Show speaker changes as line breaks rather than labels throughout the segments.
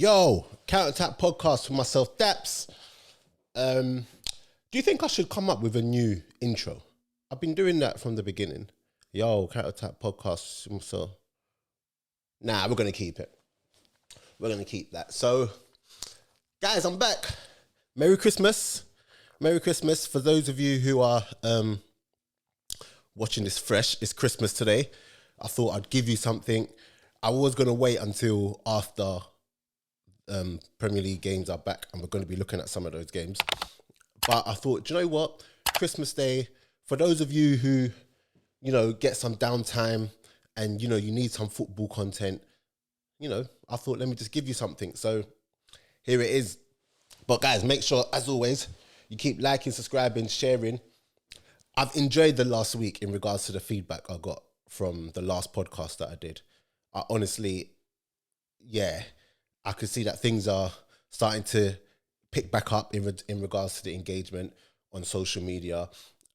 Yo, Counterattack podcast for myself, Daps. Do you think I should come up with a new intro? I've been doing that from the beginning. Yo, Counterattack podcast for myself. Nah, we're going to keep it. We're going to keep that. So, guys, I'm back. Merry Christmas. Merry Christmas. For those of you who are watching this fresh, it's Christmas today. I thought I'd give you something. I was going to wait until after Premier League games are back and we're going to be looking at some of those games. But I thought, do you know what? Christmas Day, for those of you who, you know, get some downtime and, you know, you need some football content, you know, I thought, let me just give you something. So here it is. But guys, make sure, as always, you keep liking, subscribing, sharing. I've enjoyed the last week in regards to the feedback I got from the last podcast that I did. I honestly, I could see that things are starting to pick back up in regards to the engagement on social media.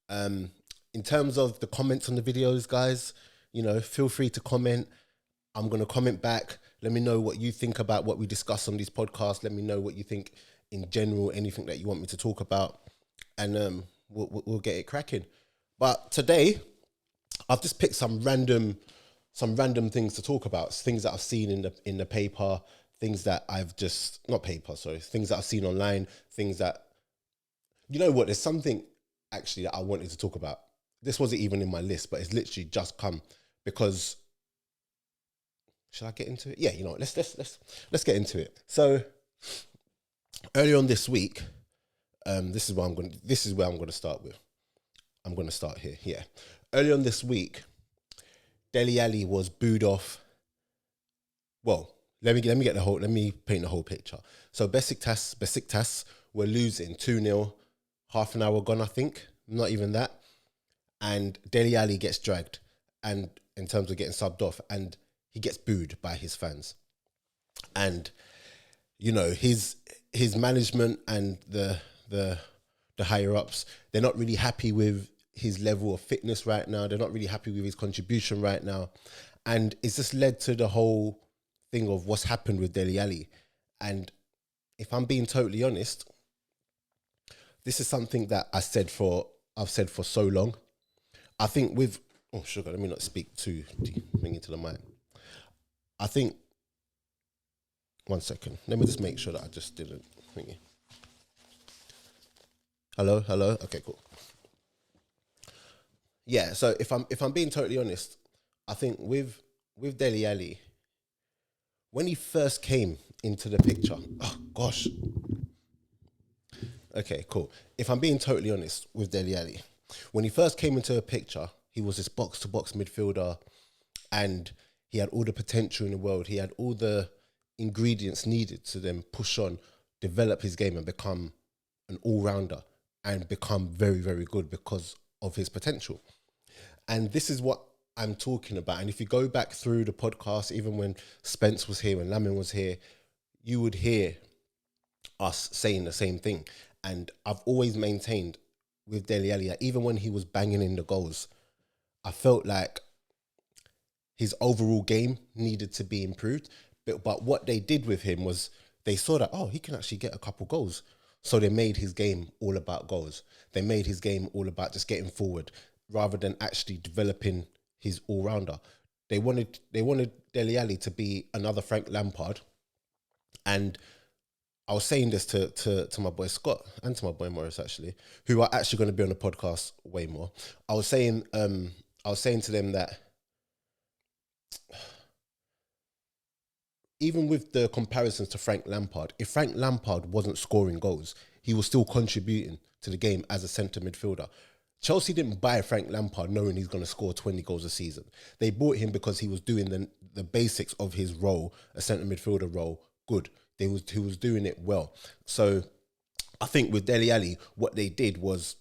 In terms of the comments on the videos, guys, you know, feel free to comment. I'm going to comment back. Let me know what you think about what we discuss on these podcasts. Let me know what you think in general, anything that you want me to talk about. And we'll get it cracking. But today, I've just picked some random things to talk about. Things that I've seen in the paper, things that I've just, things that I've seen online, things that, you know what, there's something actually that I wanted to talk about. This wasn't even in my list, but it's literally just come because, should I get into it? Yeah, you know what, let's get into it. So earlier on this week, this is where I'm going to start with. I'm going to start here. Yeah. Earlier on this week, Dele Alli was booed off. Well, let me paint the whole picture. So Besiktas were losing 2-0, half an hour gone, I think. Not even that. And Dele Alli gets dragged, and in terms of getting subbed off, and he gets booed by his fans. And you know, his management and the higher ups, they're not really happy with his level of fitness right now. They're not really happy with his contribution right now. And it's just led to the whole thing of what's happened with Dele Alli. And if I'm being totally honest, this is something that I've said for so long. I think with, oh sugar, let me not speak too deep into the mic. I think, one second, let me just make sure that I just didn't thingy. Hello, okay, cool. Yeah, so if I'm being totally honest, I think with Dele Alli, when he first came into the picture, oh gosh. Okay, cool. If I'm being totally honest with Dele Alli, when he first came into the picture, he was this box-to-box midfielder and he had all the potential in the world. He had all the ingredients needed to then push on, develop his game and become an all-rounder and become very, very good because of his potential. And this is what I'm talking about. And if you go back through the podcast, even when Spence was here, when Lamin was here, you would hear us saying the same thing. And I've always maintained with Dele Alli, even when he was banging in the goals, I felt like his overall game needed to be improved. But what they did with him was they saw that, oh, he can actually get a couple goals. So they made his game all about goals. They made his game all about just getting forward rather than actually developing his all-rounder. They wanted Dele Alli to be another Frank Lampard. And I was saying this to my boy Scott and to my boy Morris, actually, who are actually going to be on the podcast way more. I was saying to them that even with the comparisons to Frank Lampard, if Frank Lampard wasn't scoring goals, he was still contributing to the game as a centre midfielder. Chelsea didn't buy Frank Lampard knowing he's going to score 20 goals a season. They bought him because he was doing the basics of his role, a centre midfielder role, good. He was doing it well. So I think with Dele Alli, what they did was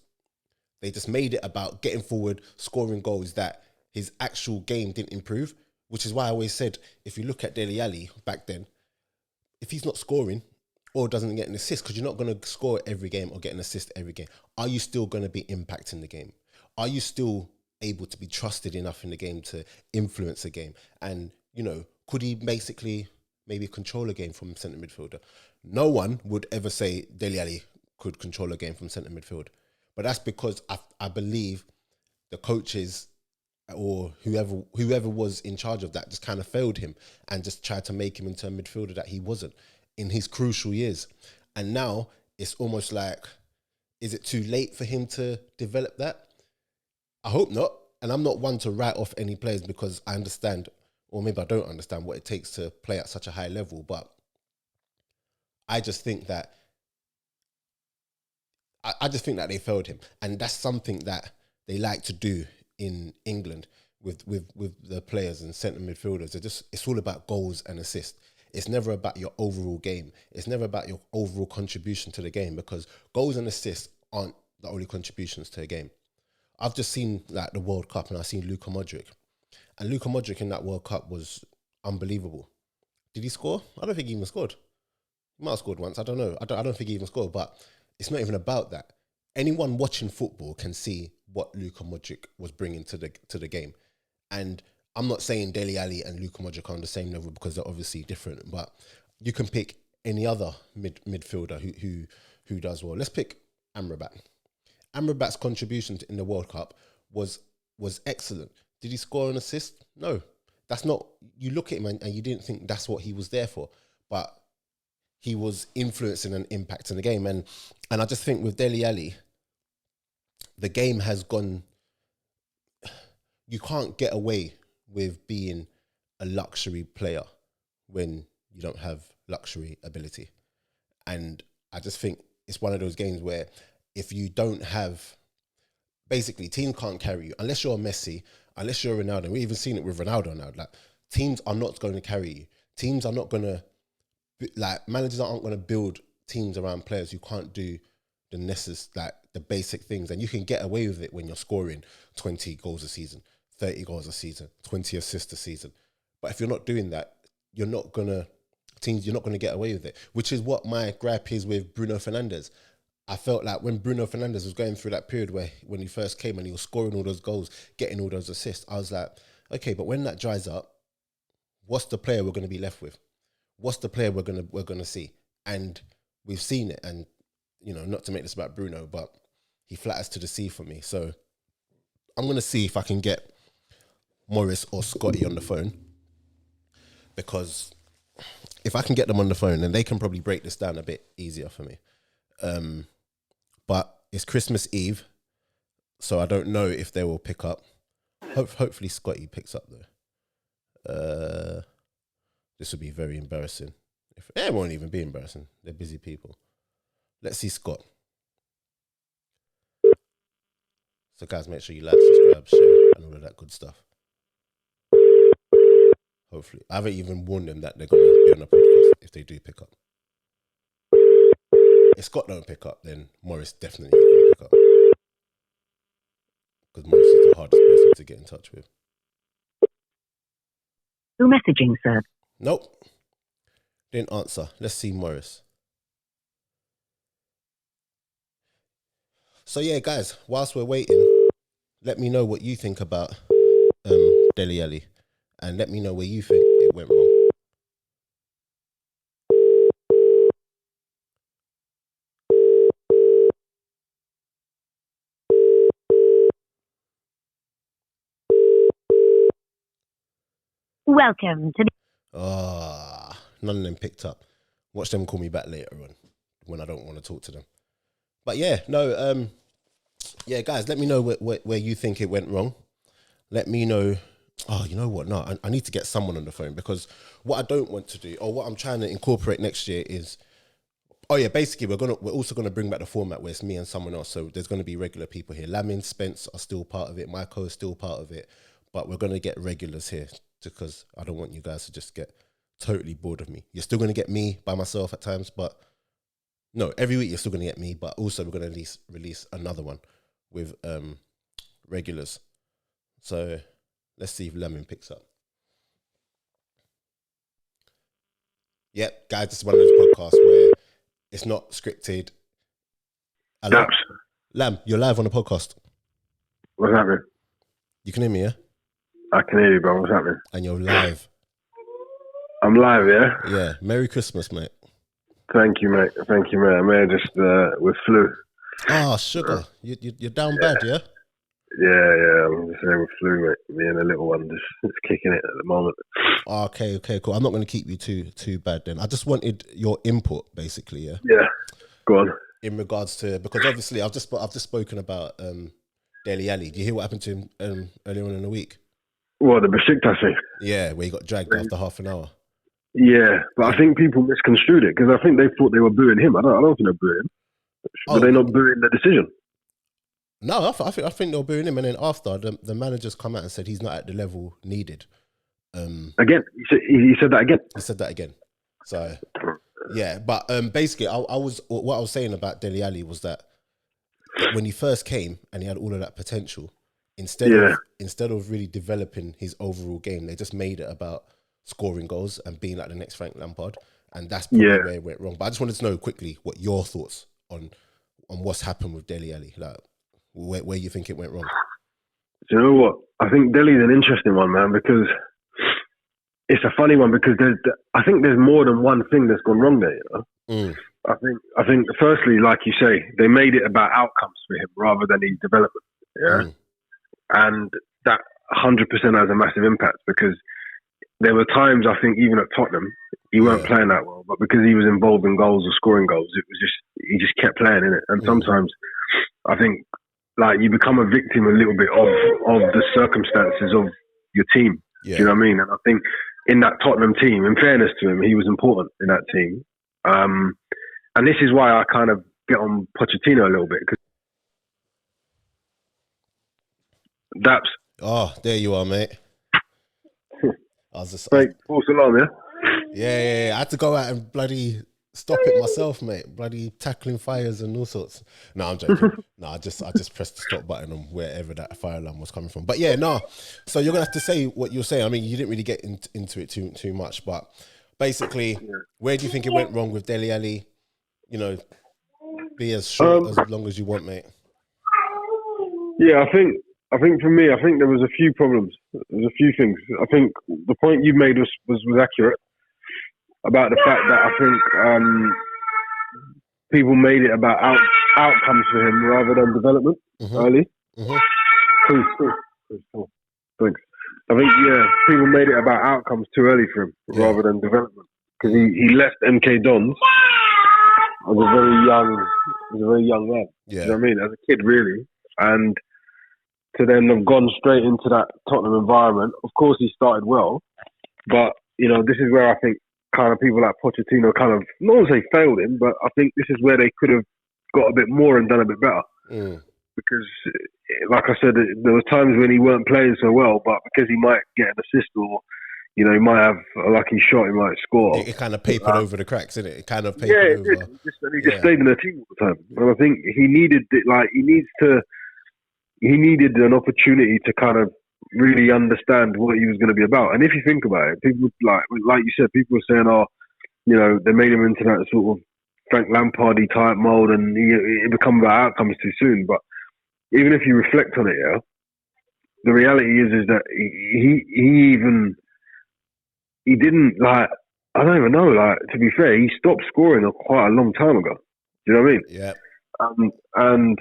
they just made it about getting forward, scoring goals, that his actual game didn't improve, which is why I always said, if you look at Dele Alli back then, if he's not scoring or doesn't get an assist, because you're not going to score every game or get an assist every game, are you still going to be impacting the game? Are you still able to be trusted enough in the game to influence the game? And, you know, could he basically maybe control a game from centre midfielder. No one would ever say Dele Alli could control a game from centre midfield. But that's because I believe the coaches or whoever was in charge of that just kind of failed him and just tried to make him into a midfielder that he wasn't in his crucial years. And now it's almost like, is it too late for him to develop that? I hope not. And I'm not one to write off any players because I understand, or maybe I don't understand what it takes to play at such a high level. But I just think that they failed him. And that's something that they like to do in England with the players and centre midfielders. It's all about goals and assists. It's never about your overall game. It's never about your overall contribution to the game, because goals and assists aren't the only contributions to a game. I've just seen like the World Cup and I've seen Luka Modric. And Luka Modric in that World Cup was unbelievable. Did he score? I don't think he even scored. He might have scored once. I don't know. I don't think he even scored, but it's not even about that. Anyone watching football can see what Luka Modric was bringing to the game. And I'm not saying Dele Alli and Luka Modric are on the same level because they're obviously different, but you can pick any other midfielder who does well. Let's pick Amrabat. Amrabat's contribution in the World Cup was excellent. Did he score an assist? No. That's not, you look at him and you didn't think that's what he was there for, but he was influencing and impacting the game. And I just think with Dele Alli, the game has gone, you can't get away with being a luxury player when you don't have luxury ability. And I just think it's one of those games where if you don't have, basically teams can't carry you unless you're a Messi, unless you're Ronaldo. We've even seen it with Ronaldo now. Like, teams are not going to carry you. Teams are not going to, like, managers aren't going to build teams around players who can't do the necessary, like the basic things. And you can get away with it when you're scoring 20 goals a season, 30 goals a season, 20 assists a season. But if you're not doing that, you're not going to get away with it, which is what my gripe is with Bruno Fernandes. I felt like when Bruno Fernandes was going through that period when he first came and he was scoring all those goals, getting all those assists, I was like, okay, but when that dries up, what's the player we're going to be left with? What's the player we're going to see? And we've seen it. And, you know, not to make this about Bruno, but he flatters to the sea for me. So I'm going to see if I can get Morris or Scotty on the phone, because if I can get them on the phone, then they can probably break this down a bit easier for me. But it's Christmas Eve, so I don't know if they will pick up. Hopefully Scotty picks up though. This would be very embarrassing. It won't even be embarrassing. They're busy people. Let's see Scott. So guys, make sure you like, subscribe, share, and all of that good stuff. Hopefully. I haven't even warned them that they're going to be on a podcast if they do pick up. If Scott don't pick up, then Morris definitely ain't going to pick up. Because Morris is the hardest person to get in touch with.
No messaging, sir.
Nope. Didn't answer. Let's see Morris. So yeah, guys, whilst we're waiting, let me know what you think about Dele Alli, and let me know where you think it went wrong.
Welcome to
None of them picked up. Watch them call me back later on when I don't want to talk to them. But yeah, no, yeah, guys, let me know where you think it went wrong. Let me know. Oh, you know what? No, I need to get someone on the phone, because what I don't want to do, or what I'm trying to incorporate next year is, oh yeah, basically we're also gonna bring back the format where it's me and someone else. So there's gonna be regular people here. Lamin, Spence are still part of it. Michael is still part of it, but we're gonna get regulars here because I don't want you guys to just get totally bored of me. You're still gonna get me by myself at times, but no, every week you're still gonna get me. But also we're gonna release another one with regulars. So let's see if Lemon picks up. Yep, guys, this is one of those podcasts where it's not scripted.
Daps.
Lam, you're live on the podcast.
What's happening?
You can hear me, yeah?
I can hear you, bro. What's happening?
And you're live.
I'm live, yeah?
Yeah. Merry Christmas, mate.
Thank you, mate. I may have just with flu.
Ah, sugar. You're down bad, yeah?
Yeah. I'm just saying with flu, mate. Me and the little one just kicking it at the moment.
Okay, cool. I'm not going to keep you too bad then. I just wanted your input, basically, yeah.
Yeah. Go on.
In regards to, because obviously I've just spoken about Dele Alli. Do you hear what happened to him earlier on in the week?
What, the Besiktas thing?
Yeah, where he got dragged after half an hour.
Yeah, but I think people misconstrued it because I think they thought they were booing him. I don't think they're booing him. Were they not booing the decision?
No, I think they were booing him, and then after the managers come out and said he's not at the level needed.
Again, he said that again.
He said that again. So yeah, but basically, what I was saying about Dele Alli was that when he first came and he had all of that potential, instead of really developing his overall game, they just made it about scoring goals and being like the next Frank Lampard, and that's probably where it went wrong. But I just wanted to know quickly what your thoughts on what's happened with Dele Alli, like where you think it went wrong.
Do you know what? I think Deli's an interesting one, man, because it's a funny one because I think there's more than one thing that's gone wrong there. You know, I think firstly, like you say, they made it about outcomes for him rather than his development. Yeah, and that 100% has a massive impact because there were times I think even at Tottenham he weren't playing that well, but because he was involved in goals or scoring goals, he just kept playing in it. And sometimes I think like you become a victim a little bit of the circumstances of your team. Yeah. Do you know what I mean? And I think in that Tottenham team, in fairness to him, he was important in that team. And this is why I kind of get on Pochettino a little bit. Cause Daps.
Oh, there you are, mate. I was just...
false alarm, yeah?
Yeah. I had to go out and bloody stop it myself, mate. Bloody tackling fires and all sorts. No, I'm joking. No, I just pressed the stop button on wherever that fire alarm was coming from. But yeah, no. So you're gonna have to say what you're saying. I mean, you didn't really get into it too much, but basically, where do you think it went wrong with Dele Alli? You know, be as short as long as you want, mate.
Yeah, I think for me, I think there was a few problems. There's a few things. I think the point you made was accurate about the fact that I think people made it about outcomes for him rather than development early. Cool. Thanks. I think people made it about outcomes too early for him rather than development because he left MK Dons as a very young man.
Yeah.
You know what I mean? As a kid, really, and to then have gone straight into that Tottenham environment. Of course, he started well, but you know, this is where I think kind of people like Pochettino kind of, not want to say failed him, but I think this is where they could have got a bit more and done a bit better. Because, like I said, there was times when he weren't playing so well, but because he might get an assist or, you know, he might have a lucky shot, he might score.
It kind of papered over the cracks, didn't it? It kind of papered over.
He just stayed in the team all the time. And I think he needed an opportunity to kind of really understand what he was going to be about. And if you think about it, people like you said, people were saying, oh, you know, they made him into that sort of Frank Lampardy type mold and it become about outcomes too soon. But even if you reflect on it, the reality is that he didn't, like, I don't even know, like, to be fair, he stopped scoring quite a long time ago. Do you know what I mean?
Yeah.
And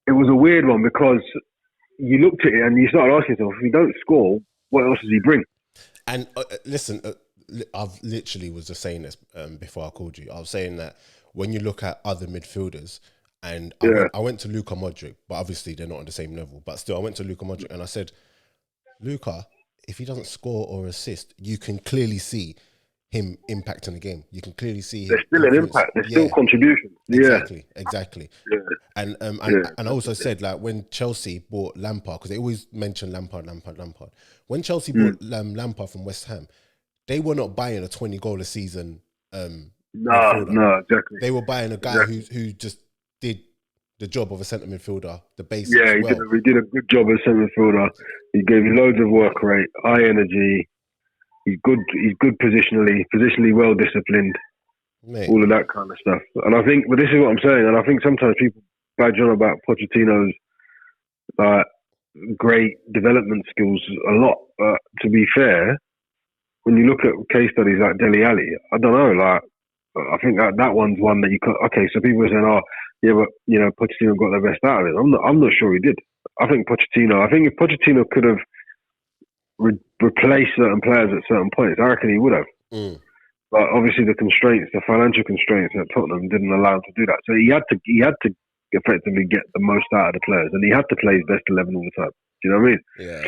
it was a weird one because you looked at it and you started asking yourself, if he don't score, what else does he bring?
And listen, I've literally was just saying this before I called you. I was saying that when you look at other midfielders, and I went to Luka Modric, but obviously they're not on the same level. But still, I went to Luka Modric and I said, Luka, if he doesn't score or assist, you can clearly see him impacting the game. You can clearly see
there's still an impact. There's still contribution.
Exactly. Yeah. And I also said, like, when Chelsea bought Lampard, because they always mention Lampard. When Chelsea bought Lampard from West Ham, they were not buying a 20-goal a season.
No, exactly.
They were buying a guy who just did the job of a centre midfielder, the basics.
Yeah, he did a good job as centre midfielder. He gave you loads of work rate, high energy. He's good positionally well disciplined, mate. All of that kind of stuff. And I think, but this is what I'm saying, and I think sometimes people badge on about Pochettino's great development skills a lot. But to be fair, when you look at case studies like Dele Alli, I don't know, like I think that one's one that you could. Okay, so people are saying, oh, yeah, but Pochettino got the best out of it. I'm not sure he did. I think if Pochettino could have replaced certain players at certain points, I reckon he would have.
Mm.
But obviously the financial constraints at Tottenham didn't allow him to do that. So he had to effectively get the most out of the players, and he had to play his best 11 all the time. Do you know what I mean?
Yeah.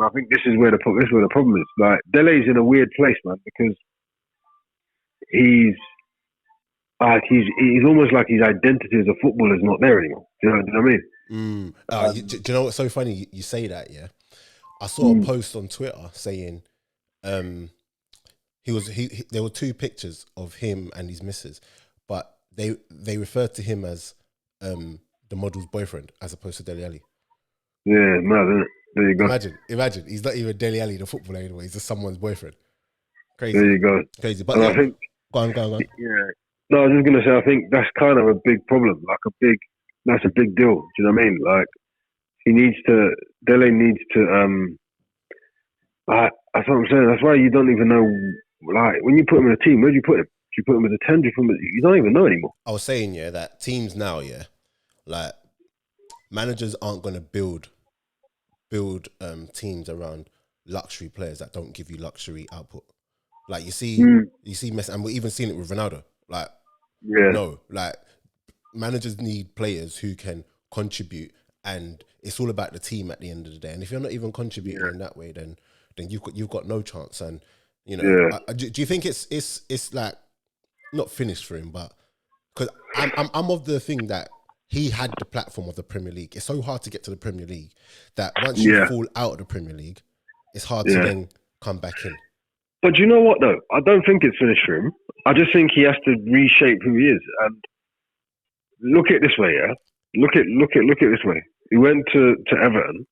I think this is where the problem is. Like Dele's in a weird place, man, because he's almost like his identity as a footballer is not there anymore. Do you know what I mean?
Do you know what's so funny? You say that, yeah. I saw a post on Twitter saying, there were two pictures of him and his missus, but they referred to him as the model's boyfriend as opposed to Dele Alli.
Yeah, mad, isn't it? There you go.
Imagine, he's not even Dele Alli, the footballer anymore. He's just someone's boyfriend. Crazy.
There you go.
Crazy. But I think, go on.
Yeah. No, I was just gonna say, I think that's kind of a big problem. That's a big deal. Do you know what I mean? Like, Dele needs to. That's what I'm saying. That's why you don't even know. Like, when you put him in a team, where do you put him? Do you put him as a 10? You don't even know anymore.
I was saying, yeah, that teams now, yeah, like managers aren't gonna build teams around luxury players that don't give you luxury output. Like you see Messi, and we've even seen it with Ronaldo. Like, no, like managers need players who can contribute, and it's all about the team at the end of the day. And if you're not even contributing in that way, then you've got no chance. And do you think it's like not finished for him? But because I'm of the thing that he had the platform of the Premier League. It's so hard to get to the Premier League that once you fall out of the Premier League, it's hard to then come back in.
But you know what though? I don't think it's finished for him. I just think he has to reshape who he is. And look at it this way, yeah. Look at it this way. He went to Everton.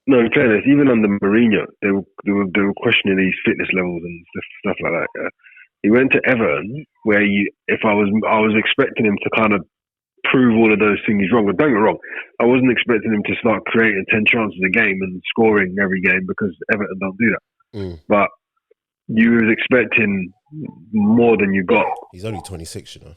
No, in fairness, even under Mourinho, they were questioning his fitness levels and stuff like that. Yeah? He went to Everton, where I was expecting him to kind of prove all of those things wrong. But don't get me wrong, I wasn't expecting him to start creating 10 chances a game and scoring every game, because Everton don't do that. But you was expecting more than you got.
He's only 26, you know.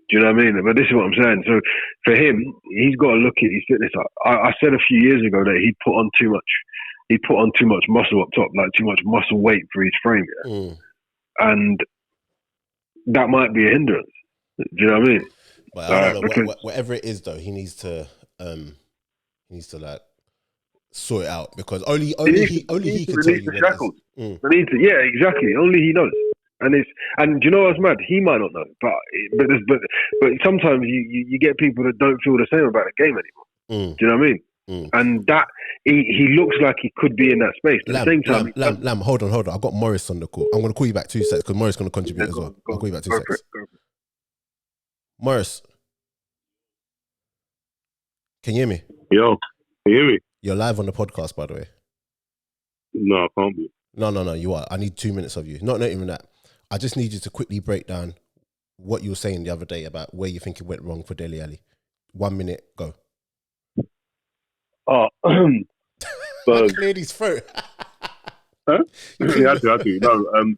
Do you know what I mean? But this is what I'm saying. So for him, he's got to look at his fitness. I said a few years ago that he put on too much muscle up top, like too much muscle weight for his frame. Yeah? And that might be a hindrance. Do you know what I mean?
But I don't know, whatever it is though, he needs to like sort it out, because only he can tell you what it is.
Yeah, exactly. Only he knows. And do you know what's mad? He might not know, but sometimes you get people that don't feel the same about the game anymore. Do you know what I mean? And that he looks like he could be in that space. But at the same time,
Lamb, hold on. I've got Morris on the call. I'm going to call you back 2 seconds because Morris is going to contribute as well. I'll call you back 2 seconds. Morris, can you hear me?
Yo, can you hear me?
You're live on the podcast, by the way.
No, I can't be.
No, you are. I need 2 minutes of you. Not even that. I just need you to quickly break down what you were saying the other day about where you think it went wrong for Dele Alli. 1 minute, go.
Oh,
I cleared his throat.
Huh? He had to. No,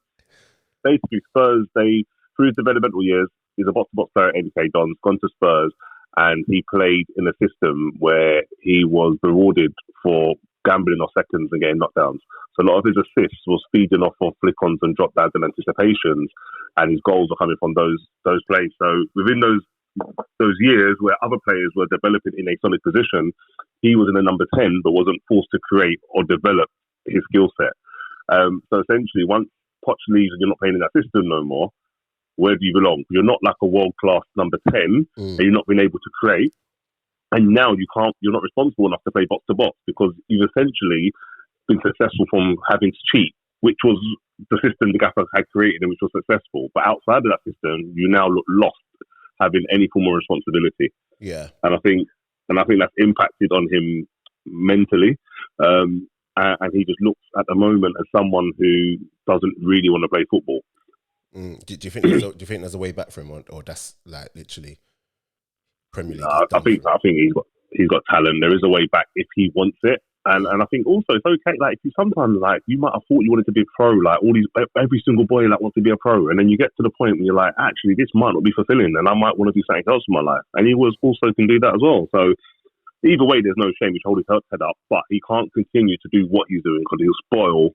basically Spurs, through his developmental years, he's a box-to-box player at MK Dons, gone to Spurs, and he played in a system where he was rewarded for gambling off seconds and getting knockdowns. So a lot of his assists was feeding off of flick-ons and drop-downs and anticipations, and his goals were coming from those plays. So within those years where other players were developing in a solid position, he was in the number 10 but wasn't forced to create or develop his skill set. So essentially, once Poch leaves and you're not playing in that system no more, where do you belong? You're not like a world-class number 10 and you're not being able to create. And now you're not responsible enough to play box-to-box because you've essentially been successful from having to cheat, which was the system the Gaffer had created and which was successful. But outside of that system, you now look lost having any form of responsibility.
Yeah.
And I think that's impacted on him mentally. And he just looks at the moment as someone who doesn't really want to play football.
Do you think there's a way back for him, or that's like literally Premier League?
I think he's got talent. There is a way back if he wants it. And I think also it's okay. Like, if you sometimes, like, you might have thought you wanted to be a pro, like every single boy like wants to be a pro, and then you get to the point where you're like, actually, this might not be fulfilling, and I might want to do something else in my life. And he was also can do that as well. So either way, there's no shame. He should hold his head up, but he can't continue to do what he's doing because he'll spoil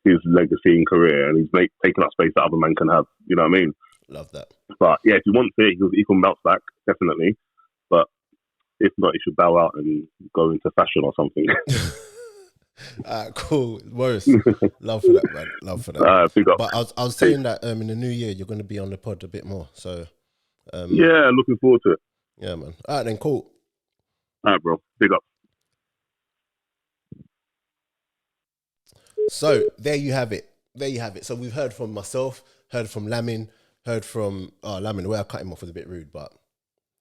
his legacy and career, and he's taking up space that other men can have. You know what I mean?
Love that.
But yeah, if he wants it, he can bounce back, definitely. But if not, he should bow out and go into fashion or something.
Cool, Morris. Love for that, man. Love for that.
Big up.
But I was saying that in the new year you're going to be on the pod a bit more. So
yeah, looking forward to it.
Yeah, man. All right, then, cool.
All right, bro. Big up.
So there you have it. So we've heard from myself, heard from Lamin, heard from Lamin. The way I cut him off was a bit rude, but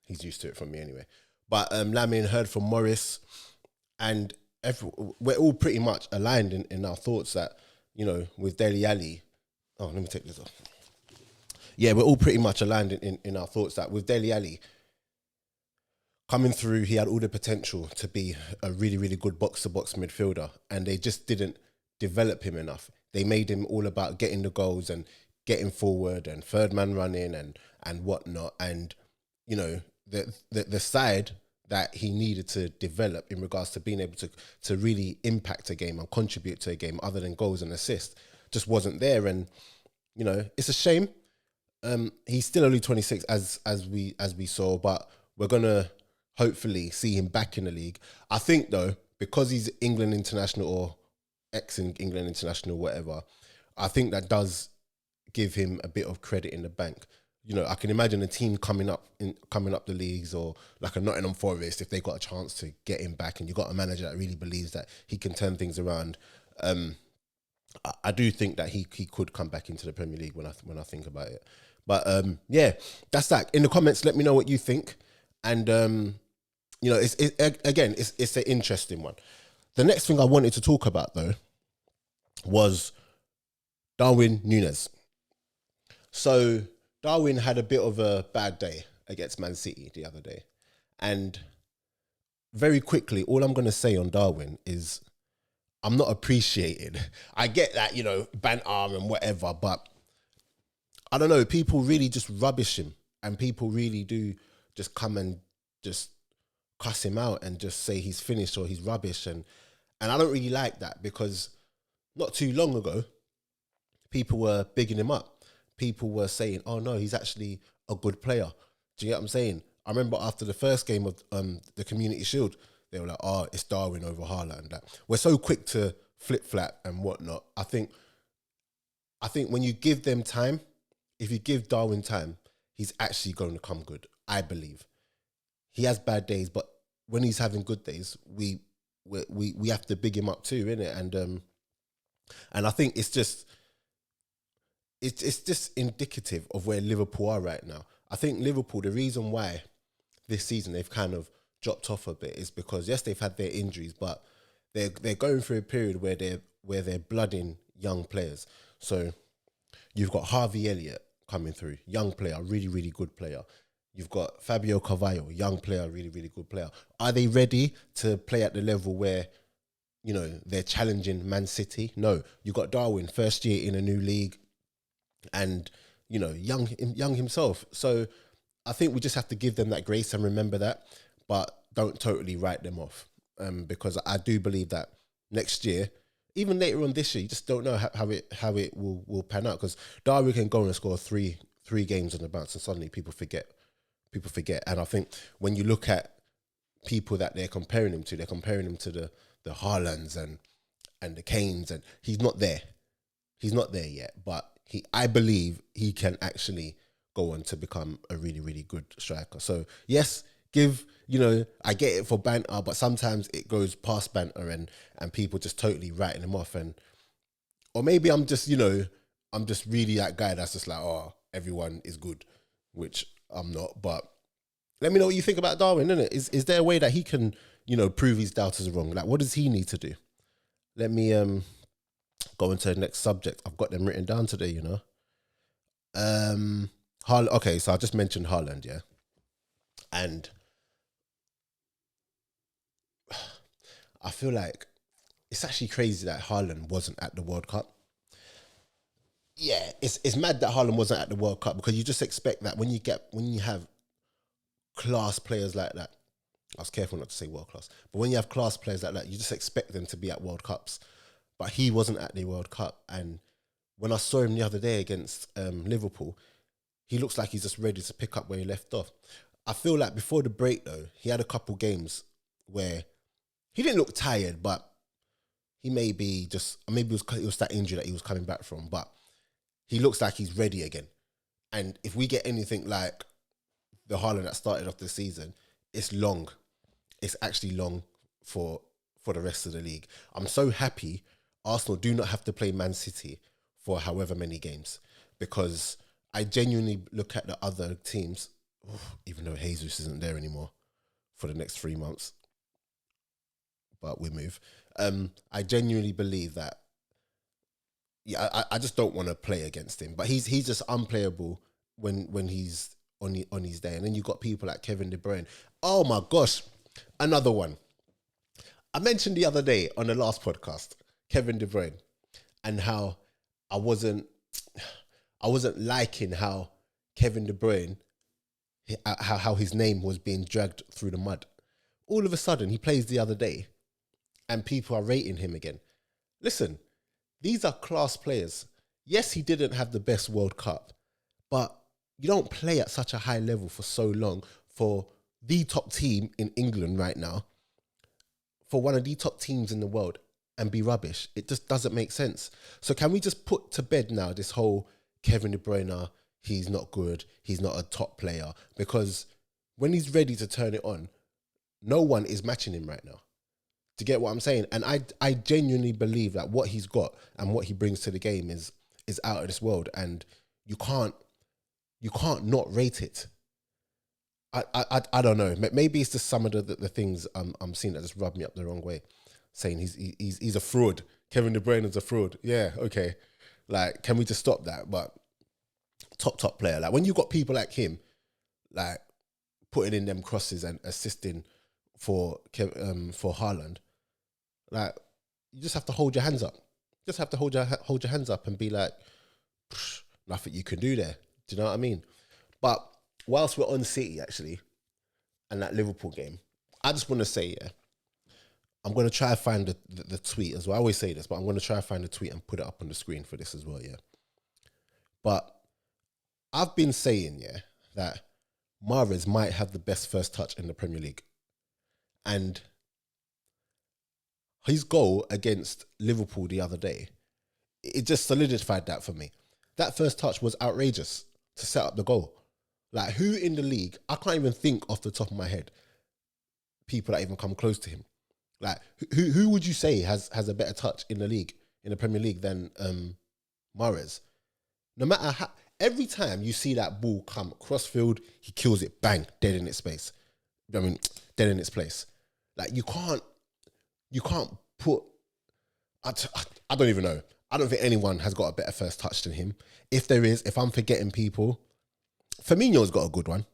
he's used to it from me anyway. But Lamin, heard from Morris, and we're all pretty much aligned in our thoughts that, you know, with Dele Alli. Oh, let me take this off. Yeah, we're all pretty much aligned in our thoughts that with Dele Alli coming through, he had all the potential to be a really, really good box-to-box midfielder, and they just didn't develop him enough. They made him all about getting the goals and getting forward and third man running and whatnot. And, you know, the side that he needed to develop in regards to being able to really impact a game and contribute to a game other than goals and assists just wasn't there. And, you know, it's a shame. He's still only 26 as we saw, but we're gonna hopefully see him back in the league. I think though, because he's England international or ex-England international, whatever, I think that does give him a bit of credit in the bank. You know, I can imagine a team coming up the leagues, or like a Nottingham Forest, if they got a chance to get him back, and you got a manager that really believes that he can turn things around. I do think that he could come back into the Premier League when I think about it. But yeah, that's that. In the comments, let me know what you think. And you know, it's an interesting one. The next thing I wanted to talk about though was Darwin Nunez. So Darwin had a bit of a bad day against Man City the other day. And very quickly, all I'm going to say on Darwin is I'm not appreciated. I get that, you know, banter and whatever, but I don't know, people really just rubbish him, and people really do just come and just cuss him out and just say he's finished or he's rubbish. And I don't really like that, because not too long ago, people were bigging him up. People were saying, oh no, he's actually a good player. Do you get what I'm saying? I remember after the first game of the Community Shield, they were like, oh, it's Darwin over Haaland and that. We're so quick to flip-flap and whatnot. I think when you give them time, if you give Darwin time, he's actually going to come good, I believe. He has bad days, but when he's having good days, we have to big him up too, innit? And I think it's just indicative of where Liverpool are right now. I think Liverpool, the reason why this season they've kind of dropped off a bit is because, yes, they've had their injuries, but they're going through a period where they're blooding young players. So you've got Harvey Elliott coming through, young player, really, really good player. You've got Fabio Carvalho, young player, really, really good player. Are they ready to play at the level where, you know, they're challenging Man City? No. You got Darwin, first year in a new league, and, you know, young himself. So I think we just have to give them that grace and remember that, but don't totally write them off, because I do believe that next year, even later on this year, you just don't know how it will pan out, because Darwin can go and score three games on the bounce and suddenly people forget. And I think when you look at people that they're comparing him to the Haalands and the Kanes, and he's not there yet, but I believe he can actually go on to become a really, really good striker. So yes, I get it for banter, but sometimes it goes past banter and people just totally writing him off. Or maybe I'm just really that guy that's just like, oh, everyone is good, which I'm not. But let me know what you think about Darwin, innit? Is there a way that he can, prove his doubters wrong? Like, what does he need to do? Let me go into the next subject. I've got them written down today, Okay, so I just mentioned Haaland, yeah? And I feel like it's actually crazy that Haaland wasn't at the World Cup. Yeah, it's mad that Haaland wasn't at the World Cup because you just expect that when you have class players like that. I was careful not to say world class, but when you have class players like that, you just expect them to be at World Cups. But he wasn't at the World Cup, and when I saw him the other day against Liverpool, he looks like he's just ready to pick up where he left off. I feel like before the break though, he had a couple games where he didn't look tired, but he maybe it was that injury that he was coming back from, but he looks like he's ready again. And if we get anything like the Haaland that started off the season, it's long. It's actually long for the rest of the league. I'm so happy Arsenal do not have to play Man City for however many games, because I genuinely look at the other teams, even though Jesus isn't there anymore for the next 3 months, but we move. I genuinely believe that, I just don't want to play against him, but he's just unplayable when he's on his day. And then you got people like Kevin De Bruyne. Oh my gosh, another one. I mentioned the other day on the last podcast, Kevin De Bruyne, and how I wasn't liking how Kevin De Bruyne, how his name was being dragged through the mud. All of a sudden, he plays the other day, and people are rating him again. Listen, these are class players. Yes, he didn't have the best World Cup, but you don't play at such a high level for so long for the top team in England right now, for one of the top teams in the world, and be rubbish. It just doesn't make sense. So can we just put to bed now this whole Kevin De Bruyne, he's not good, he's not a top player, because when he's ready to turn it on, no one is matching him right now. Do you get what I'm saying? And I genuinely believe that what he's got and what he brings to the game is out of this world, and you can't not rate it. I don't know. Maybe it's just some of the things I'm seeing that just rub me up the wrong way. Saying he's a fraud. Kevin De Bruyne is a fraud. Yeah, okay. Like, can we just stop that? But top player. Like, when you got people like him, like putting in them crosses and assisting for Haaland, like, you just have to hold your hands up. Just have to hold your hands up and be like, nothing you can do there. Do you know what I mean? But whilst we're on City, actually, and that Liverpool game, I just want to say, yeah, I'm going to try to find the tweet as well. I always say this, but I'm going to try to find the tweet and put it up on the screen for this as well, yeah. But I've been saying, yeah, that Mahrez might have the best first touch in the Premier League. And his goal against Liverpool the other day, it just solidified that for me. That first touch was outrageous to set up the goal. Like, who in the league, I can't even think off the top of my head, people that even come close to him. Like, who would you say has a better touch in the league, in the Premier League, than Mahrez? No matter how, every time you see that ball come crossfield, he kills it, bang, dead in its space. I mean, dead in its place. Like, you can't put, I don't even know. I don't think anyone has got a better first touch than him. If there is, if I'm forgetting people, Firmino's got a good one.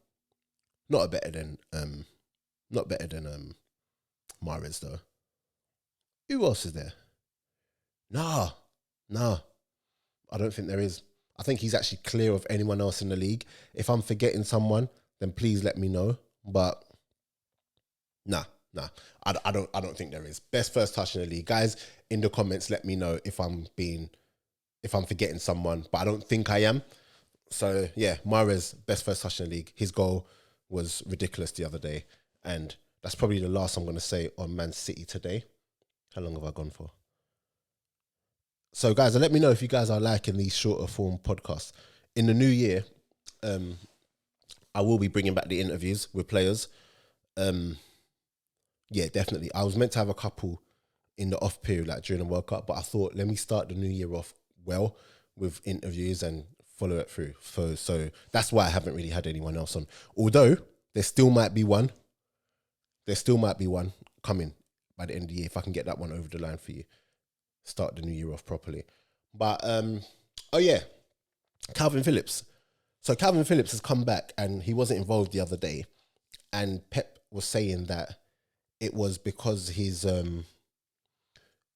Not better than Mahrez though. Who else is there? Nah. I don't think there is. I think he's actually clear of anyone else in the league. If I'm forgetting someone, then please let me know. But nah. I don't think there is. Best first touch in the league. Guys, in the comments, let me know if I'm forgetting someone. But I don't think I am. So yeah, Mahrez, best first touch in the league. His goal was ridiculous the other day. And that's probably the last I'm going to say on Man City today. How long have I gone for? So guys, let me know if you guys are liking these shorter form podcasts. In the new year, I will be bringing back the interviews with players. Yeah, definitely. I was meant to have a couple in the off period, like during the World Cup, but I thought, let me start the new year off well with interviews and follow it through. So that's why I haven't really had anyone else on. Although there still might be one. There still might be one coming by the end of the year if I can get that one over the line for you. Start the new year off properly. But, oh yeah, Calvin Phillips. So Calvin Phillips has come back and he wasn't involved the other day. And Pep was saying that it was because his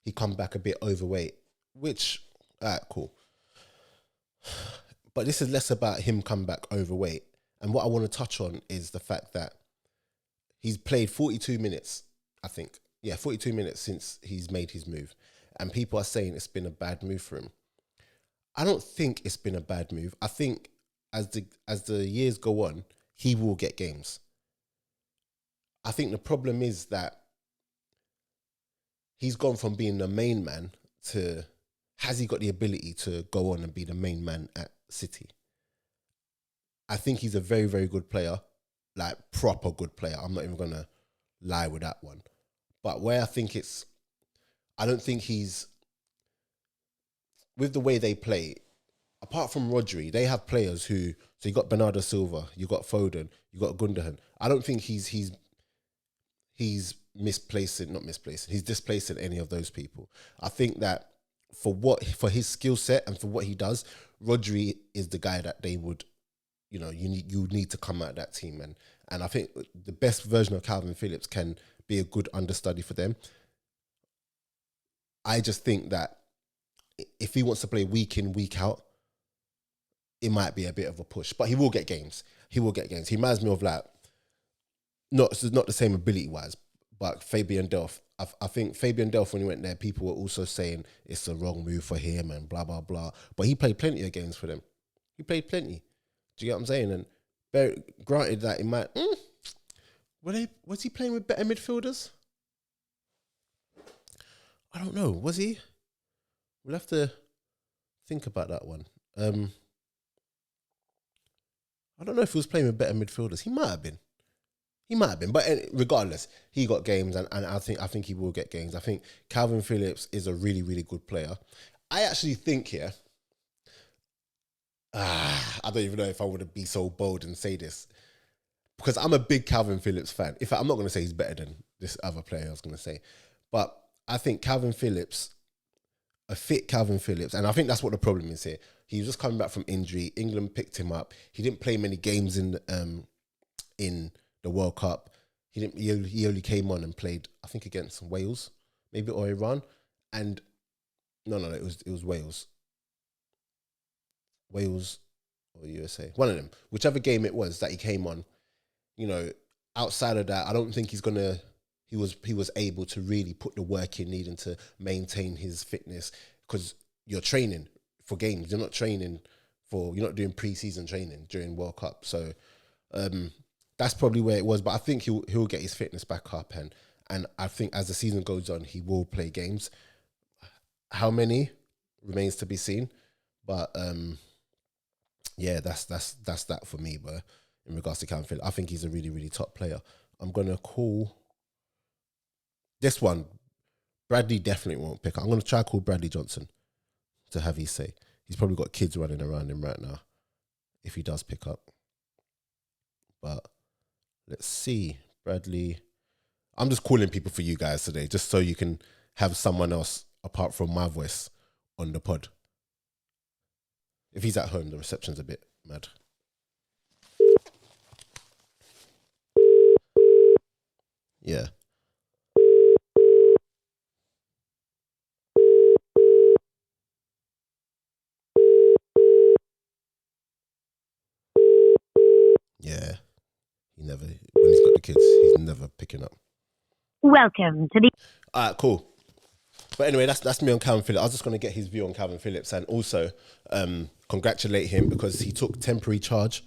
he come back a bit overweight, which, cool. But this is less about him come back overweight. And what I want to touch on is the fact that he's played 42 minutes, I think. Yeah, 42 minutes since he's made his move. And people are saying it's been a bad move for him. I don't think it's been a bad move. I think as the years go on, he will get games. I think the problem is that he's gone from being the main man to, has he got the ability to go on and be the main man at City? I think he's a very, very good player, like proper good player. I'm not even going to lie with that one. But where I think I don't think he's, with the way they play, apart from Rodri, they have players who, so you got Bernardo Silva, you got Foden, you got Gundogan. I don't think he's he's displacing any of those people. I think that for his skill set and for what he does, Rodri is the guy that they would, you need to come out of that team. And I think the best version of Calvin Phillips can be a good understudy for them. I just think that if he wants to play week in, week out, it might be a bit of a push. But he will get games. He reminds me of not the same ability-wise, but Fabian Delph. I think Fabian Delph, when he went there, people were also saying it's the wrong move for him and blah, blah, blah. But he played plenty of games for them. He played plenty. Do you get what I'm saying? And granted that it might... was he playing with better midfielders? I don't know. Was he? We'll have to think about that one. I don't know if he was playing with better midfielders. He might have been. But regardless, he got games, and I think he will get games. I think Calvin Phillips is a really, really good player. I actually think here, I don't even know if I would be so bold and say this, because I'm a big Calvin Phillips fan. In fact, I'm not going to say he's better than this other player I was going to say, but I think Calvin Phillips, a fit Calvin Phillips, and I think that's what the problem is here. He was just coming back from injury. England picked him up. He didn't play many games in the World Cup. He only came on and played, I think, against Wales, maybe, or Iran. And no, it was Wales. Wales or USA. One of them. Whichever game it was that he came on, outside of that, I don't think he was able to really put the work in needing to maintain his fitness, because you're training for games. You're not doing pre-season training during World Cup. So that's probably where it was. But I think he'll get his fitness back up, and I think as the season goes on, he will play games. How many remains to be seen. But yeah, that's that for me. But in regards to Calvin Phillips, I think he's a really, really top player. I'm gonna call this one. Bradley definitely won't pick up. I'm gonna try to call Bradley Johnson to have his say. He's probably got kids running around him right now if he does pick up. But let's see. Bradley. I'm just calling people for you guys today, just so you can have someone else apart from my voice on the pod. If he's at home, the reception's a bit mad. Yeah. Yeah. When he's got the kids, he's never picking up.
Welcome to the...
All right, cool. But anyway, that's me on Calvin Phillips. I was just going to get his view on Calvin Phillips, and also congratulate him because he took temporary charge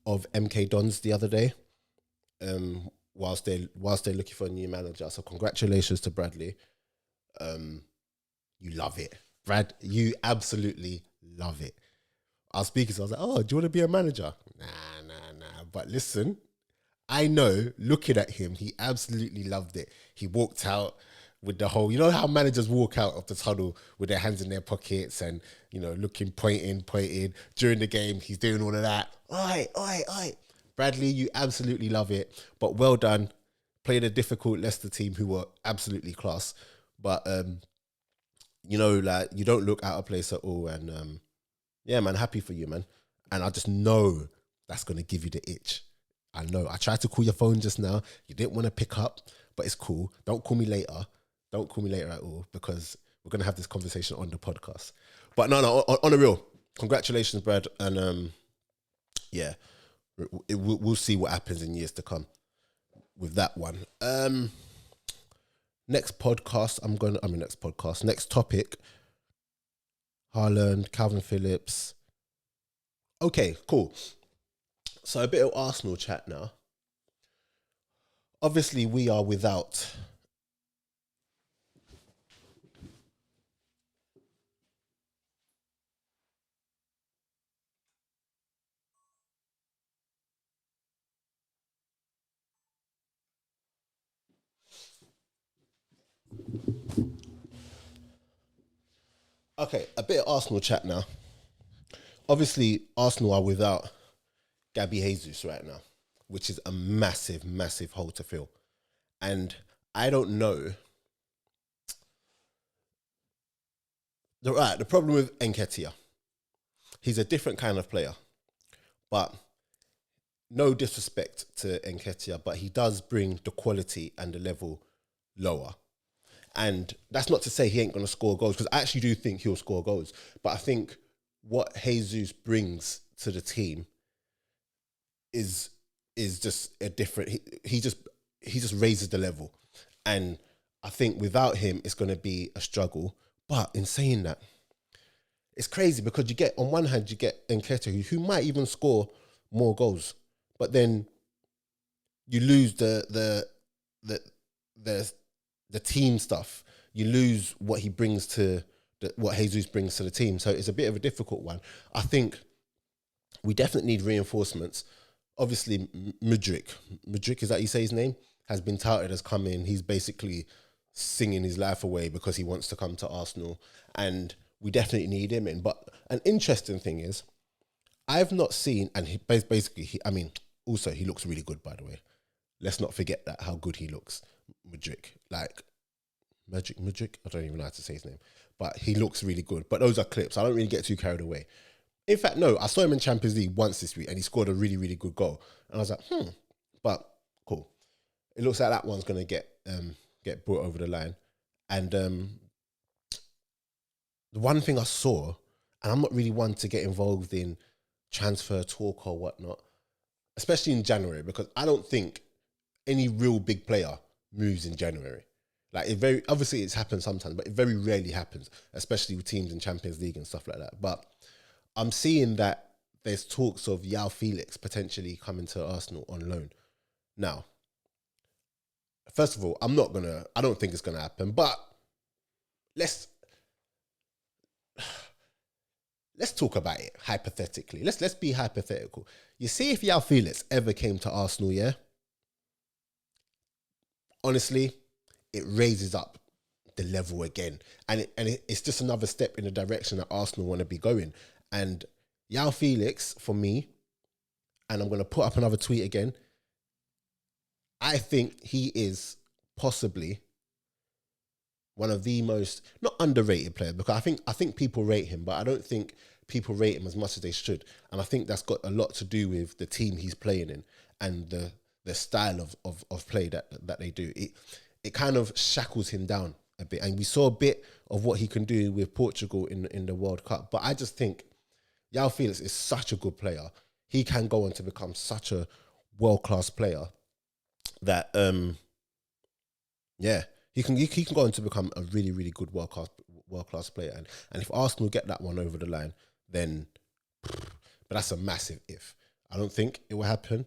of MK Dons the other day, whilst they're looking for a new manager. So congratulations to Bradley. You love it, Brad. You absolutely love it. I was speaking, so I was like, "Oh, do you want to be a manager?" Nah. But listen, I know. Looking at him, he absolutely loved it. He walked out with the whole, how managers walk out of the tunnel with their hands in their pockets and, looking, pointing. During the game, he's doing all of that. Oi. Bradley, you absolutely love it. But well done. Played a difficult Leicester team who were absolutely class. But, you don't look out of place at all. And, yeah, man, happy for you, man. And I just know that's going to give you the itch. I know. I tried to call your phone just now. You didn't want to pick up, but it's cool. Don't call me later. Don't call me later at all, because we're gonna have this conversation on the podcast. But no, on the real, congratulations, Brad, and yeah, we'll see what happens in years to come with that one. Next topic. Haaland, Calvin Phillips. Okay, cool. So a bit of Arsenal chat now. Obviously, we are without. Okay, a bit of Arsenal chat now. Obviously, Arsenal are without Gabby Jesus right now, which is a massive, massive hole to fill. And I don't know. The problem with Nketiah, he's a different kind of player. But no disrespect to Nketiah, but he does bring the quality and the level lower. And that's not to say he ain't going to score goals, because I actually do think he'll score goals. But I think what Jesus brings to the team is just a different. He just raises the level, and I think without him, it's going to be a struggle. But in saying that, it's crazy because you get, on one hand, you get Nketiah who might even score more goals, but then you lose the team stuff. You lose what he brings to what Jesus brings to the team. So it's a bit of a difficult one. I think we definitely need reinforcements. Obviously, Mudryk, is that how you say his name? Has been touted as coming. He's basically singing his life away because he wants to come to Arsenal, and we definitely need him in. But an interesting thing is, I've not seen, and he basically, also he looks really good, by the way. Let's not forget that, how good he looks, Mudryk. Like, Mudryk? I don't even know how to say his name. But he looks really good. But those are clips. I don't really get too carried away. In fact, no, I saw him in Champions League once this week and he scored a really, really good goal. And I was like, But cool. It looks like that one's going to get brought over the line. And the one thing I saw, and I'm not really one to get involved in transfer talk or whatnot, especially in January, because I don't think any real big player moves in January. Like, obviously it's happened sometimes, but it very rarely happens, especially with teams in Champions League and stuff like that. But I'm seeing that there's talks of Phillips potentially coming to Arsenal on loan. Now, first of all, I don't think it's gonna happen, but let's talk about it hypothetically. Let's be hypothetical. You see, if Phillips ever came to Arsenal, yeah, honestly, it raises up the level again. And it's just another step in the direction that Arsenal want to be going. And Phillips, for me, and I'm going to put up another tweet again, I think he is possibly one of the most, not underrated players, because I think people rate him, but I don't think people rate him as much as they should. And I think that's got a lot to do with the team he's playing in and the style of play that they do. It kind of shackles him down a bit. And we saw a bit of what he can do with Portugal in the World Cup. But I just think Phillips is such a good player. He can go on to become such a world-class player that, he can go on to become a really, really good world-class player. And if Arsenal get that one over the line, then, but that's a massive if. I don't think it will happen,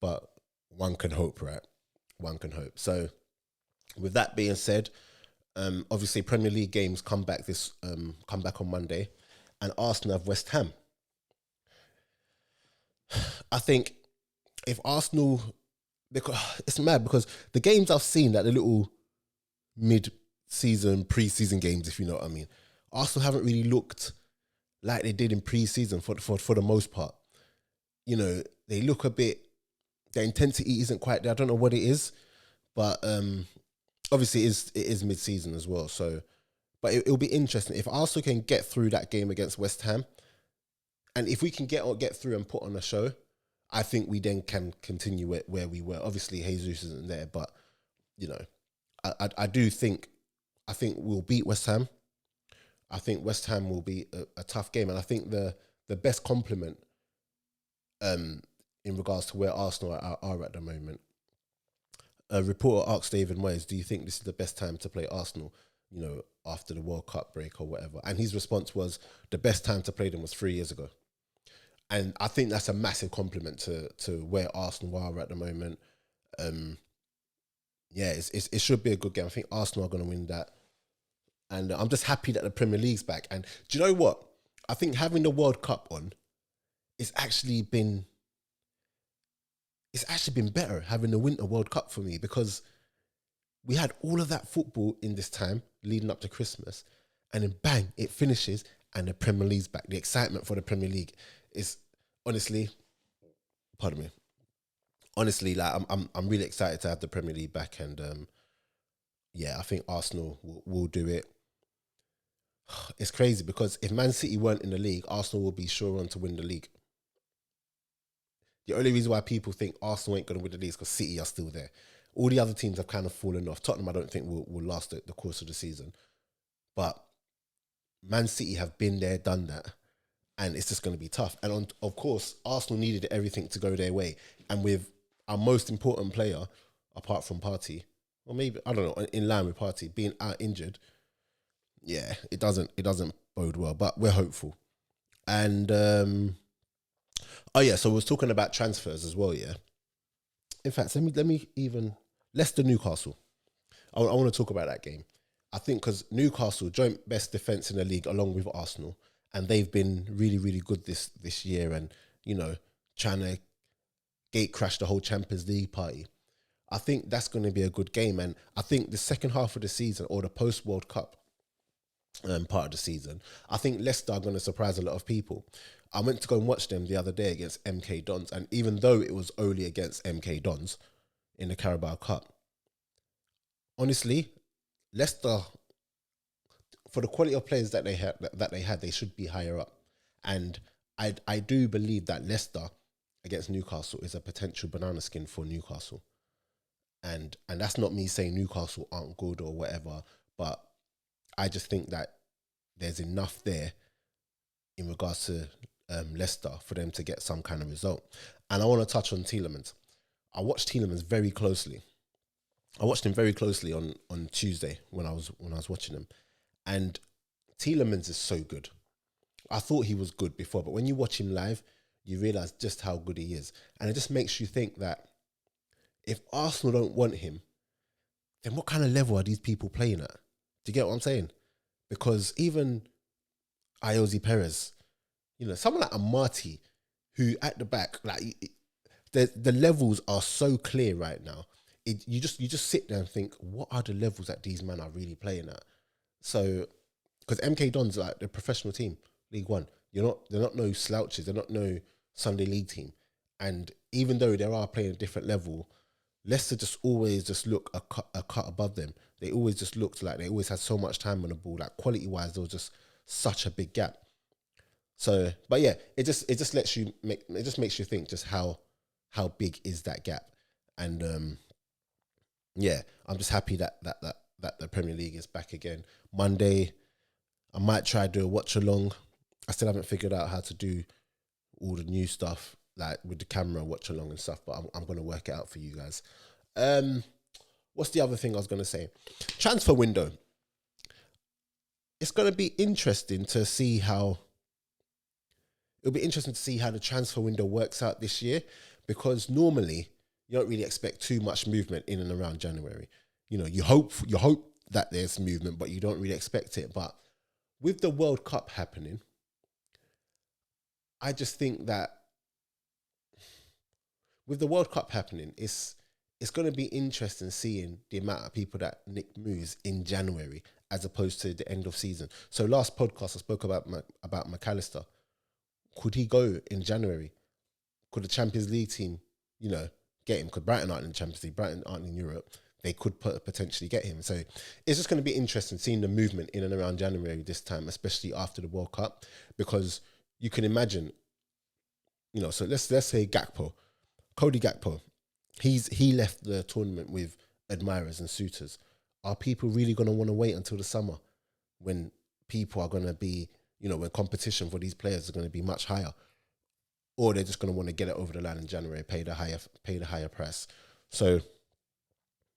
but one can hope, right? One can hope. So, with that being said, obviously Premier League games come back on Monday, and Arsenal have West Ham. I think if Arsenal, because it's mad because the games I've seen, like the little mid-season, pre-season games, if you know what I mean, Arsenal haven't really looked like they did in pre-season for the most part. You know, they look a bit, their intensity isn't quite there. I don't know what it is, but obviously it is mid-season as well. So, but it'll be interesting if Arsenal can get through that game against West Ham, and if we can get through and put on a show, I think we then can continue where we were. Obviously, Jesus isn't there, but you know, I do think I think we'll beat West Ham. I think West Ham will be a tough game, and I think the best compliment in regards to where Arsenal are at the moment. A reporter asked David Moyes, "Do you think this is the best time to play Arsenal? You know, after the World Cup break or whatever?" And his response was, "The best time to play them was 3 years ago." And I think that's a massive compliment to where Arsenal are at the moment. It should be a good game. I think Arsenal are going to win that. And I'm just happy that the Premier League's back. And do you know what? I think having the World Cup on, it's actually been better having the Winter World Cup for me, because we had all of that football in this time leading up to Christmas, and then bang, it finishes and the Premier League's back. The excitement for the Premier League is honestly, pardon me, honestly, like I'm really excited to have the Premier League back, and I think Arsenal will do it. It's crazy because if Man City weren't in the league, Arsenal will be sure on to win the league. The only reason why people think Arsenal ain't going to win the league is because City are still there. All the other teams have kind of fallen off. Tottenham, I don't think will last the course of the season. But Man City have been there, done that, and it's just going to be tough. And of course, Arsenal needed everything to go their way. And with our most important player, apart from Partey, or maybe, I don't know, in line with Partey, being out injured, it doesn't bode well. But we're hopeful. And so we was talking about transfers as well, yeah. In fact, let me even Leicester Newcastle. I want to talk about that game. I think because Newcastle joint best defense in the league along with Arsenal, and they've been really, really good this year, and you know, trying to gate crash the whole Champions League party. I think that's going to be a good game, and I think the second half of the season, or the post World Cup part of the season, I think Leicester are going to surprise a lot of people. I went to go and watch them the other day against MK Dons, and even though it was only against MK Dons in the Carabao Cup, honestly, Leicester, for the quality of players that they had, they should be higher up. And I do believe that Leicester against Newcastle is a potential banana skin for Newcastle. And that's not me saying Newcastle aren't good or whatever, but I just think that there's enough there in regards to Leicester for them to get some kind of result. And I want to touch on Tielemans. I watched Tielemans very closely. I watched him very closely on Tuesday when I was watching him. And Tielemans is so good. I thought he was good before, but when you watch him live, you realise just how good he is. And it just makes you think that if Arsenal don't want him, then what kind of level are these people playing at? Do you get what I'm saying? Because even Iosi Perez, you know, someone like Amati, who at the back, like the levels are so clear right now. You just sit there and think, what are the levels that these men are really playing at? So, because MK Dons, like the professional team, League One, they're not no slouches. They're not no Sunday League team. And even though they are playing a different level, Leicester just always just look a cut above them. They always just looked like they always had so much time on the ball. Like quality wise, there was just such a big gap. So, but yeah, it just makes you think just how big is that gap. And I'm just happy that the Premier League is back again. Monday, I might try to do a watch along. I still haven't figured out how to do all the new stuff, like with the camera watch along and stuff, but I'm going to work it out for you guys. What's the other thing I was going to say? Transfer window. It's going to be interesting to see how... It'll be interesting to see how the transfer window works out this year, because normally you don't really expect too much movement in and around January. You know, you hope that there's movement, but you don't really expect it. But with the World Cup happening, I just think that with the World Cup happening, it's going to be interesting seeing the amount of people that nick moves in January as opposed to the end of season. So last podcast I spoke about McAllister. Could he go in January? Could the Champions League team, you know, get him? Because Brighton aren't in the Champions League, Brighton aren't in Europe. They could potentially get him. So it's just going to be interesting seeing the movement in and around January this time, especially after the World Cup, because you can imagine, you know, so let's say Cody Gakpo, he left the tournament with admirers and suitors are people really going to want to wait until the summer when people are going to be, when competition for these players is going to be much higher? Or they're just going to want to get it over the line in January, pay the higher price. So,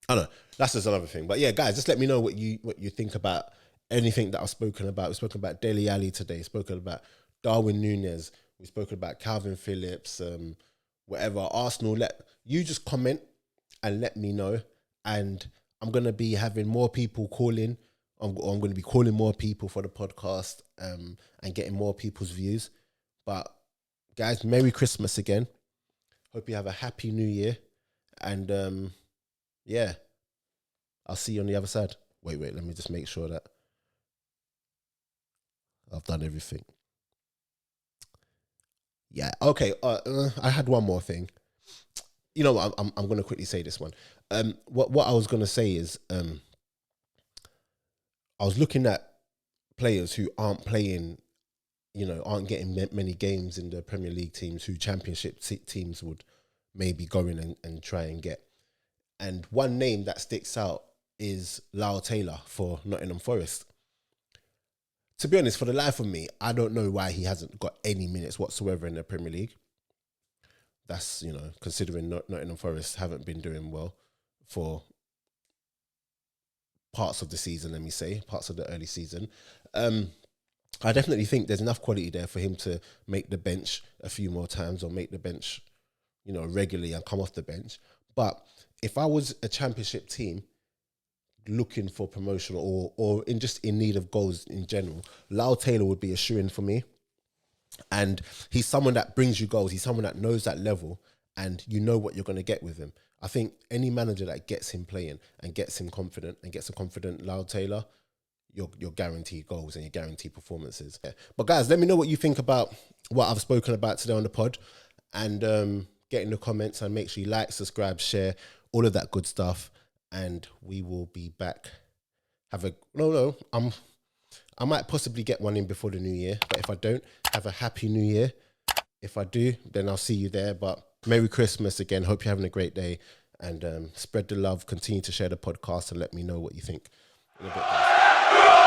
I don't know. That's just another thing. But yeah, guys, just let me know what you think about anything that I've spoken about. We've spoken about Dele Alli today, spoken about Darwin Nunez, we've spoken about Calvin Phillips, whatever. Arsenal, you just comment and let me know. And I'm going to be having more people calling. I'm going to be calling more people for the podcast and getting more people's views. But guys, Merry Christmas again. Hope you have a happy New Year. And yeah, I'll see you on the other side. Wait, let me just make sure that I've done everything. Yeah, okay. I had one more thing. You know what? I'm going to quickly say this one. What I was going to say is, I was looking at players who aren't playing, aren't getting many games in the Premier League teams, who Championship teams would maybe go in and try and get. And one name that sticks out is Lyle Taylor for Nottingham Forest. To be honest, for the life of me, I don't know why he hasn't got any minutes whatsoever in the Premier League. That's, considering Nottingham Forest haven't been doing well for parts of the season, let me say, parts of the early season. I definitely think there's enough quality there for him to make the bench a few more times, or make the bench, regularly and come off the bench. But if I was a Championship team looking for promotion or in need of goals in general, Lyle Taylor would be a shoo-in for me. And he's someone that brings you goals. He's someone that knows that level, and you know what you're going to get with him. I think any manager that gets him playing and gets him confident and gets a confident Lyle Taylor, you're guaranteed goals and you're guaranteed performances. Yeah. But guys, let me know what you think about what I've spoken about today on the pod, and get in the comments, and make sure you like, subscribe, share, all of that good stuff. And we will be back. I might possibly get one in before the new year, but if I don't, have a happy new year. If I do, then I'll see you there. But Merry Christmas again. Hope you're having a great day, and spread the love. Continue to share the podcast and let me know what you think. In a bit, guys.